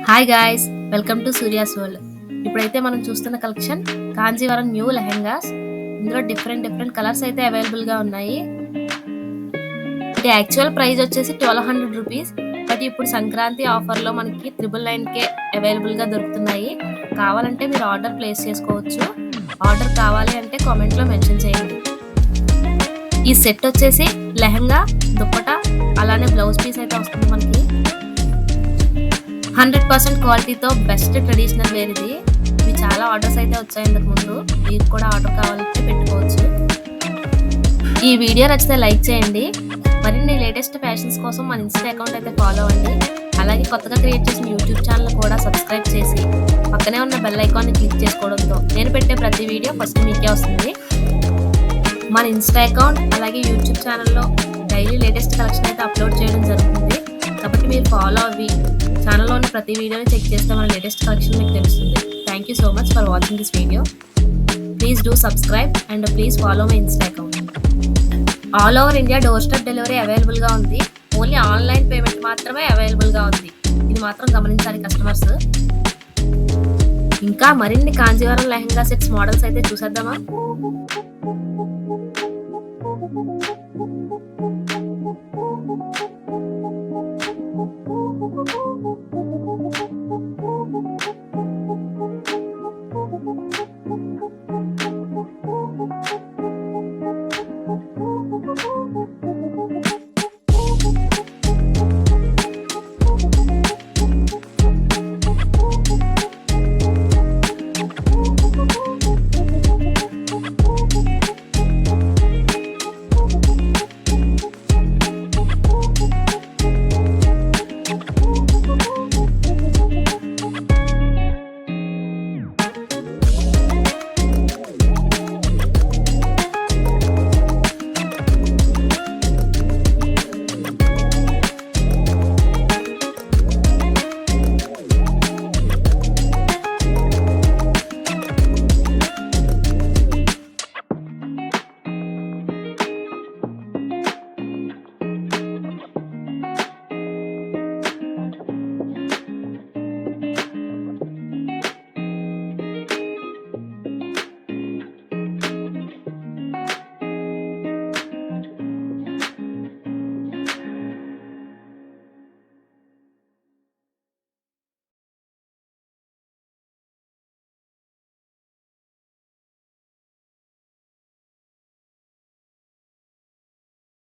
Hi guys, welcome to Surya's world. ఇప్పుడైతే మనం చూస్తున్న కలెక్షన్ కాంజీవరం న్యూ లెహెంగాస్. ఇందులో డిఫరెంట్ కలర్స్ అయితే అవైలబుల్ గా ఉన్నాయి. ఇది యాక్చువల్ ప్రైస్ వచ్చేసి 1200 రూపీస్. బట్ ఇప్పుడు సంక్రాంతి ఆఫర్ లో మనకి 999కే అవైలబుల్ గా దొరుకుతున్నాయి. కావాలంటే మీరు ఆర్డర్ ప్లేస్ చేసుకోవచ్చు. ఆర్డర్ కావాలి అంటే కామెంట్ లో మెన్షన్ చేయండి. ఈ సెట్ వచ్చేసి లెహంగా, దుప్పటా, అలానే బ్లౌజ్ పీస్ అయితే వస్తుంది మనకి. 100% క్వాలిటీతో బెస్ట్ ట్రెడిషనల్ వేర్ ఇది. ఇవి చాలా ఆర్డర్స్ అయితే వచ్చాయి ఇంతకు ముందు. మీకు కూడా ఆర్డర్ కావాలంటే పెట్టుకోవచ్చు. ఈ వీడియో నచ్చితే లైక్ చేయండి. మరిన్ని లేటెస్ట్ ఫ్యాషన్స్ కోసం మన ఇన్స్టా అకౌంట్ అయితే ఫాలో అవ్వండి. అలాగే కొత్తగా క్రియేట్ చేసిన యూట్యూబ్ ఛానల్ కూడా సబ్స్క్రైబ్ చేసి పక్కనే ఉన్న బెల్ ఐకాన్ని క్లిక్ చేసుకోవడంతో నేను పెట్టే ప్రతి వీడియో ఫస్ట్ మీకే వస్తుంది. మన ఇన్స్టా అకౌంట్ అలాగే యూట్యూబ్ ఛానల్లో డైలీ లేటెస్ట్ కలెక్షన్ అయితే అప్లోడ్ చేయడం జరుగుతుంది. కాబట్టి మీరు ఫాలో అవ్వి ఛానల్లోని ప్రతి వీడియోని చెక్ చేస్తే మన లేటెస్ట్ కలెక్షన్ మీకు తెలుస్తుంది. Thank you so much for watching this video. Please do subscribe and please follow my Insta account. All over India door step delivery అవైలబుల్గా ఉంది. ఓన్లీ ఆన్లైన్ పేమెంట్ మాత్రమే అవైలబుల్గా ఉంది. ఇది మాత్రం గమనించాలి కస్టమర్స్. ఇంకా మరిన్ని కాంజీవరం లెహంగా సెట్స్ మోడల్స్ అయితే చూసేద్దామా.